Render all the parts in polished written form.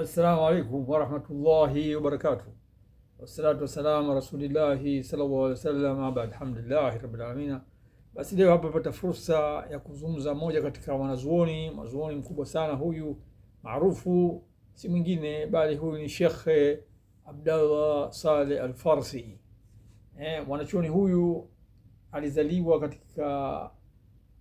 Assalamu alaikum warahmatullahi wabarakatuh. Wassalatu wassalamu ala rasulillahi sallallahu alaihi wasallam. Abad, alhamdulillahi rabbil alamin. Basi leo hapa pata fursa ya kuzungumza moja katika wanazuoni mkubwa sana. Huyu maarufu si mwingine bali huyu ni Sheikh Abdallah Saleh Al-Farsi. Mwanachuoni huyu alizaliwa katika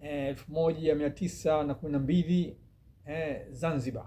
1912 Zanzibar,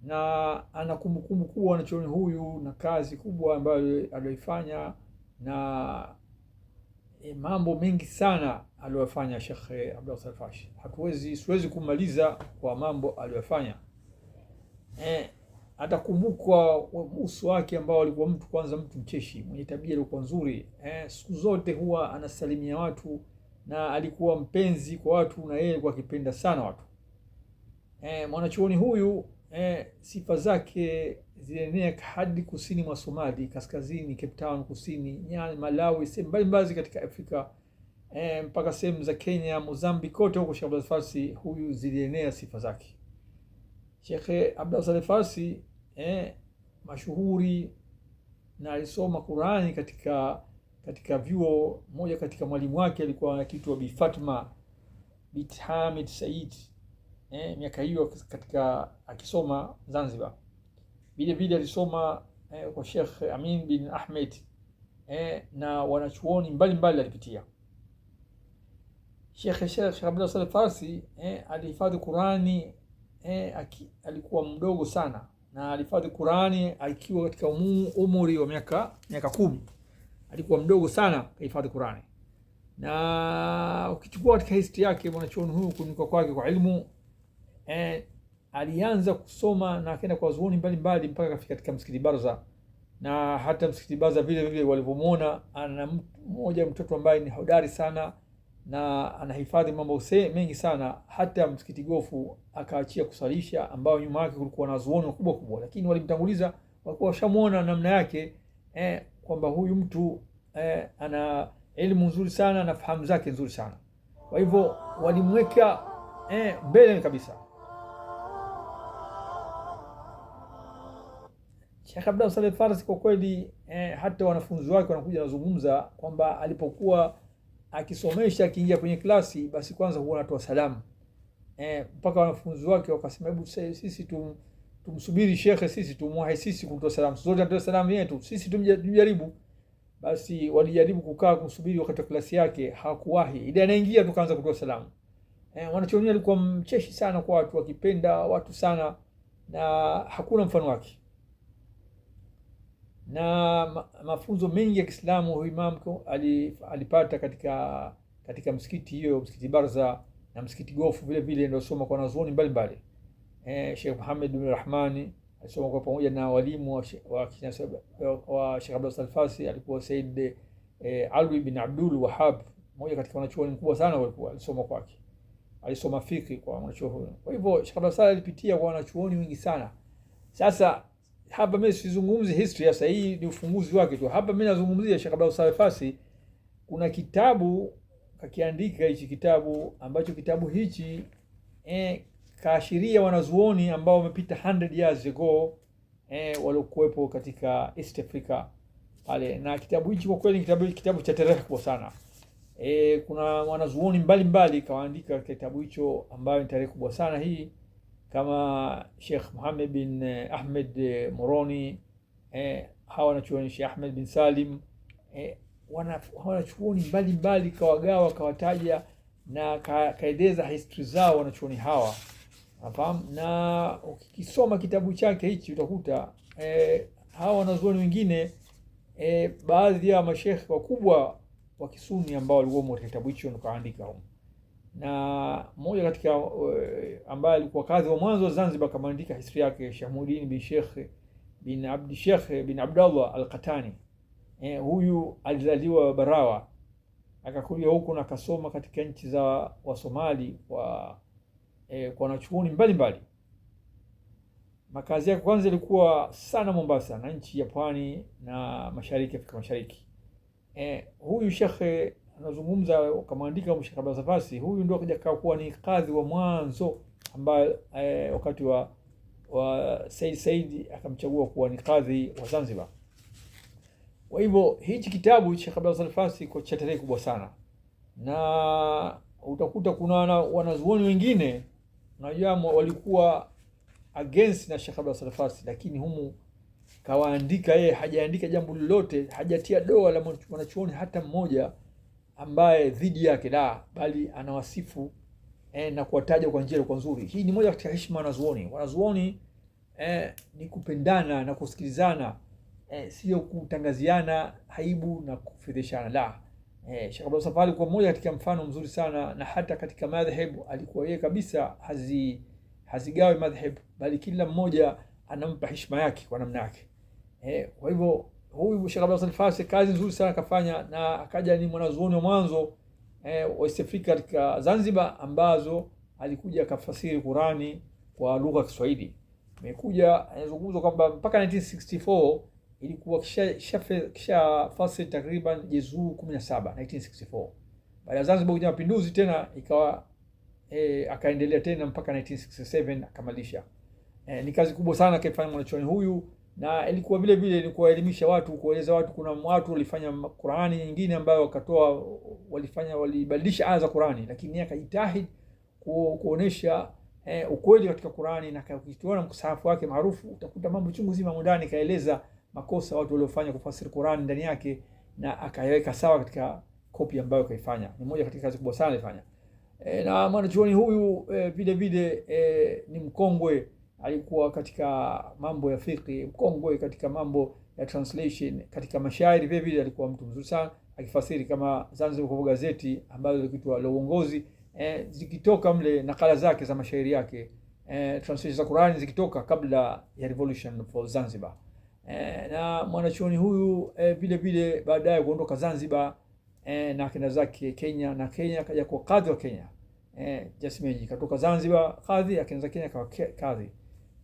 na ana kumbukumbu kubwa wanachuoni huyu na kazi kubwa ambayo aliyoifanya na mambo mengi sana aliyofanya Sheikh Abdallah Saleh Al-Farsi. Siwezi kumaliza kwa mambo aliyofanya. Atakumbukwa uso wake ambao alikuwa mtu mcheshi, mwenye tabia ilikuwa nzuri. Siku zote huwa anasalimia watu na alikuwa mpenzi kwa watu, na yeye alikuwa akipenda sana watu. Mwanachuoni huyu sifa zake zilienea hadi kusini mwa Somali, kaskazini Cape Town, kusini Nyani, Malawi, sehemu mbalimbali katika Afrika, mpaka sehemu za Kenya, Mozambique, kote huko Sheikh Abdallah Farsi huyu zilienea sifa zake. Sheikh Abdallah Saleh Farsi mashuhuri, na alisoma Qurani katika vyuo. Moja katika mwalimu wake alikuwa anaitwa Bi Fatma bint Hamid Said. Miaka hiyo katika akisoma Zanzibar. Vile vile alisoma kwa Sheikh Amin bin Ahmed, na wanachuoni mbalimbali alipitia. Sheikh Abdallah Saleh Farsi alihifadhi Qurani alikuwa mdogo sana, na alihifadhi Qurani akiwa katika umri wa miaka 10. Alikuwa mdogo sana kuhifadhi Qurani. Na ukichukua katika history yake mwanachuoni huyu kuinuka kwake kwa ilmu, alianza kusoma na akaenda kwa wazuoni mbalimbali mpaka kafika katika msikiti Barza. Na hata msikiti Barza vile vile walivyomuona ana mtoto ambaye ni hodari sana na anahifadhi mambo mengi sana, hata msikiti Gofu akaachia kusalisha, ambao nyuma yake kulikuwa na wazuoni kubwa, lakini walimtanguliza, walikuwa washamuona namna yake kwamba huyu mtu ana elimu nzuri sana na fahamu zake nzuri sana. Kwa hivyo walimweka mbele kabisa. Sheikh Abdallah Saleh Farsi kwa kweli, hata wanafunzi wake wanakuja nazungumza kwamba alipokuwa akisomesha, akiingia kwenye klasi, basi kwanza huwa anatoa salamu, mpaka wanafunzi wake wakasema, hebu sisi tumsubiri shekhe, sisi tumwahi sisi kutoa salamu, zote anatoa salamu yetu, sisi tujaribu. Basi walijaribu kukaa kumsubiri wakati wa klasi yake, hakuwahi. Ile anaingia tukaanza kutoa salamu. Mwanachuoni alikuwa mcheshi sana kwa watu, akipenda watu sana, na hakuna mfano wake. Na mafunzo mengi ya Kiislamu huyu imam alipata katika msikiti hiyo, msikiti Barza na msikiti Gofu. Vile vile ndio soma kwa wanazuoni mbalimbali. Sheikh Muhammad bin Rahmani alisoma kwa pamoja na walimu wa Sheikh Abdallah Saleh Farsi. Alikuwa Said Alwi bin Abdul Wahab, mmoja katika wanachuoni mkubwa sana, walikuwa alisoma kwake. Alisoma fiqh kwa wanachuoni huyo. Kwa hivyo Sheikh Abdallah Saleh alipitia kwa wanachuoni wengi sana. Sasa hapa mimi sizungumzi history, sasa hii ni ufunguzi wake tu. Hapa mimi nazungumzia Sheikh Abdallah Saleh Farsi. Kuna kitabu kakiandika, hichi kitabu ambacho kitabu hichi kaashiria wanazuoni ambao wamepita 100 years ago, waliokuwepo katika East Africa pale. Na kitabu hichi kwa kweli kitabu cha tarehe kubwa sana. Kuna wanazuoni mbalimbali kawaandika kitabu hicho ambayo ni tarehe kubwa sana hii, kama Sheikh Muhammad bin Ahmed Moroni, hawa wanachuoni Sheikh Ahmed bin Salim, wanachuoni mbalimbali kawagawa, kawataja na kaeleza history zao wanachuoni hawa. Nafahamu, na ukisoma kitabu chake hichi utakuta hawa wanazuoni wengine, baadhi ya mashekhe wakubwa wa Kisuni ambao walikuwa katika kitabu hicho kaandika huko. Na mmoja katika ambaye alikuwa kadhi wa mwanzo wa Zanzibar kama andika historia yake, Shahmuddin bin Sheikh bin Abdallah Al-Qatani. Huyu alizaliwa Barawa, akakulia huko na akasoma katika nchi za Wasomali kwa wanachuoni mbalimbali. Makazi yake kwanza ilikuwa sana Mombasa na nchi ya Pwani na Mashariki, Afrika Mashariki. Huyu shekhe anazungumza kama andika Sheikh Abdallah Saleh Farsi, huyu ndio akaja kuwa ni kadhi wa mwanzo ambaye wakati wa wa Said Said akamchagua kuwa ni kadhi wa Zanzibar. Kwa hivyo hichi kitabu Sheikh Abdullah Saleh Farsi kwa cha tarehe kubwa sana, na utakuta kuna wanazuoni wengine unajua walikuwa against na Sheikh Abdullah Saleh Farsi, lakini humu kawaandika yeye, hajaandika jambo lolote, hajatia doa la mwanachuoni hata mmoja ambaye dhidi yake, la bali anawasifu na kuwataja kwa njia kwa nzuri. Hii ni moja katika heshima wanazuoni. Wanazuoni ni kupendana na kusikilizana, sio kutangaziana aibu na kufedheshana, la. Sheikh Abdullah Safari kwa mmoja katika mfano mzuri sana, na hata katika madhhabu alikuwa yeye kabisa hazigawi madhhabu, bali kila mmoja anampa heshima yake kwa namna yake. Kwa hivyo huyu Sheikh Abdullah Saleh Farsi kazi nzuri sana kafanya, na akaja ni mwanazuoni wa mwanzo wa East Africa katika Zanzibar ambazo alikuja akafasiri Qurani kwa lugha ya Kiswahili. Amekuja anazungumza kwamba mpaka 1964 ilikuwa kisha fasiri takriban juzuu 17 1964. Baada ya Zanzibar kuja mapinduzi tena ikawa akaendelea tena mpaka 1967 akamalisha. Ni kazi kubwa sana kaifanya mwanachuoni huyu, na ilikuwa vile vile ni kuwaelimisha watu, kueleza watu. Kuna watu walifanya Qurani nyingine ambayo wakatoa, walibadilisha aya za Qurani, lakini yeye akajitahidi kuonesha ukweli katika Qurani, na ukitoona msahafu wake maarufu utakuta mambo chungu zima ndani, kaeleza makosa watu waliofanya kufasiri Qurani ndani yake, na akaiweka sawa katika kopi ambayo kaifanya. Ni moja katika kazi kubwa sana alifanya. Na mwanachuoni huyu vile vile ni mkongwe, alikuwa katika mambo ya fiqh, mkongwe katika mambo ya translation, katika mashairi vile vile alikuwa mtu mzuri sana, akifasiri kama Zanzibar kwa gazeti ambazo zilikuwa la uongozi, zikitoka mle nakala zake za mashairi yake, translation za Qur'ani zikitoka kabla ya revolution for Zanzibar. Na mwanachuoni huyu vile vile baadaye kuondoka Zanzibar na kenda zake Kenya, na Kenya akaja kwa kadhi wa Kenya. Jasmeji katoka Zanzibar kadhi, akaenda Kenya kwa kadhi,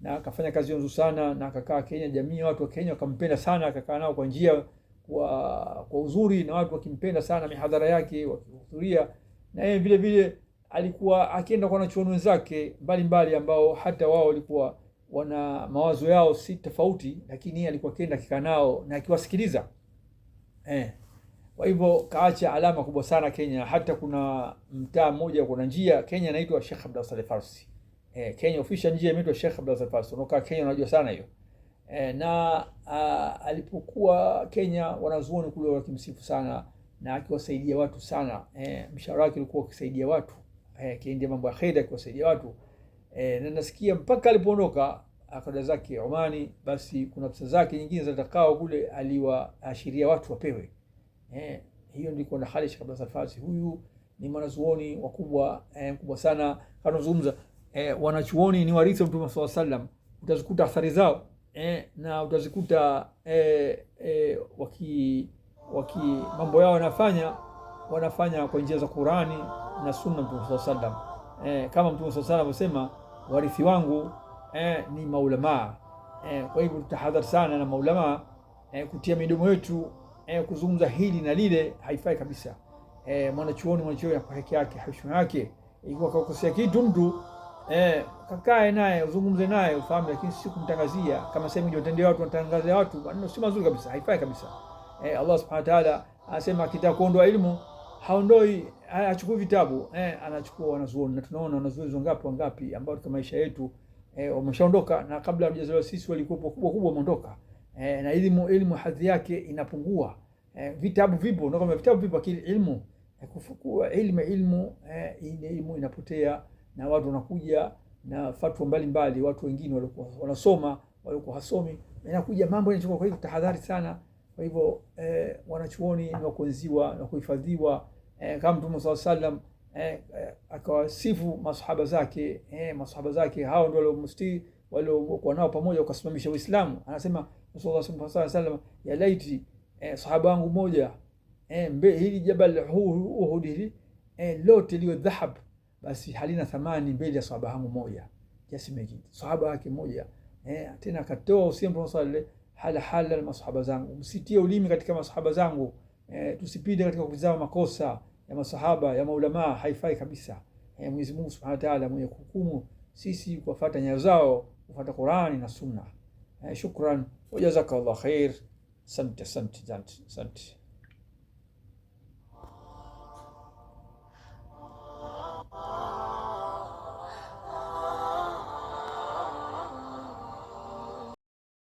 na akafanya kazi nzuri sana, na akakaa Kenya. Jamii watu wa Kenya wakampenda sana, akakaa nao kwa njia kwa uzuri, na watu wakimpenda sana mihadhara yake wakihudhuria. Na yeye vile vile alikuwa akienda kwa wanachuoni wenzake mbalimbali ambao hata wao walikuwa wana mawazo yao si tofauti, lakini yeye alikuwa akienda akikaa nao na akiwasikiliza. Kwa hivyo kaacha alama kubwa sana Kenya. Hata kuna mtaa mmoja, kuna njia Kenya inaitwa Sheikh Abdullah Saleh Farsi. Kenya official njia inaitwa Sheikh Abdullah Saleh Farsi. Unakaa Kenya unajua sana hiyo. Na alipokuwa Kenya wanazuoni kule wakimsifu sana na akiwasaidia watu sana. Mshahara wake ulikuwa ukisaidia watu. Kiende mambo ya khair akiwasaidia watu. Na nasikia mpaka alipoondoka akaenda zake Omani, basi kuna pesa zake nyingine za takao kule aliwaashiria watu wapewe. Hiyo ndiko na hali Sheikh Abdullah Saleh Farsi. Huyu ni mwanazuoni wakubwa mkubwa sana. Kama tunazungumza wanachuoni ni warithi wa Mtume sallallahu alaihi wasallam, utazikuta athari zao na utazikuta waki mambo yao wanafanya kwa njia za Qur'ani na Sunna Mtume sallallahu alaihi wasallam. Kama Mtume sallallahu alaihi wasallam amesema warithi wangu ni maulama. Kwa hivyo tutahadhari sana na maulama, kutia midomo yetu kuzungumza hili na lile haifai kabisa. Mwanachuoni kwa haki yake, heshima yake, ikiwa kakosea kitu mtu kakae naye uzungumze naye ufahamu, lakini si kumtangazia kama sema ndio tendea watu wanatangazia watu, maneno si mazuri kabisa, haifai kabisa. Allah subhanahu wa ta'ala anasema akitaka kuondoa elimu haondoi, achukue vitabu, anachukua wanazuoni, na tunaona wanazuoni wangapi ambao katika maisha yetu wameshaondoka, na kabla hatujazaliwa sisi walikuwa kubwa wameondoka. Na elimu hadhi yake inapungua. Vitabu vipo, na kama vitabu vipo, lakini elimu kufukua elimu inapotea, na watu wanakuja na fatwa mbalimbali. Watu wengine walikuwa wanasoma, walikuwa hasomi, inakuja mambo yanachukua. Kwa hivyo tahadhari sana. Kwa hivyo wanachuoni ni wa kuenziwa na kuhifadhiwa, kama Mtume sallallahu alaihi wasallam akawasifu masahaba zake hao ndio waliokuwa nao pamoja wakasimamisha Uislamu. Anasema Rasulullah sallallahu alaihi wasallam, ya laiti sahaba wangu moja hili jabal Uhud hili lote liwe dhahab, basi halina thamani mbele ya sahaba wangu moja. Jasmeji sahaba wake moja, tena akatoa usia Mtume sallallahu alaihi wasallam, hala na masahaba zangu, msitie ulimi katika masahaba zangu, tusipinde katika kuzama makosa ya masahaba ya maulama, haifai kabisa. Mwenyezi Mungu Subhanahu wa Ta'ala mwenye hukumu sisi kufuata nyayo zao, kufuata Qur'ani na Sunna. Shukran wa jazakallahu khair. Asante.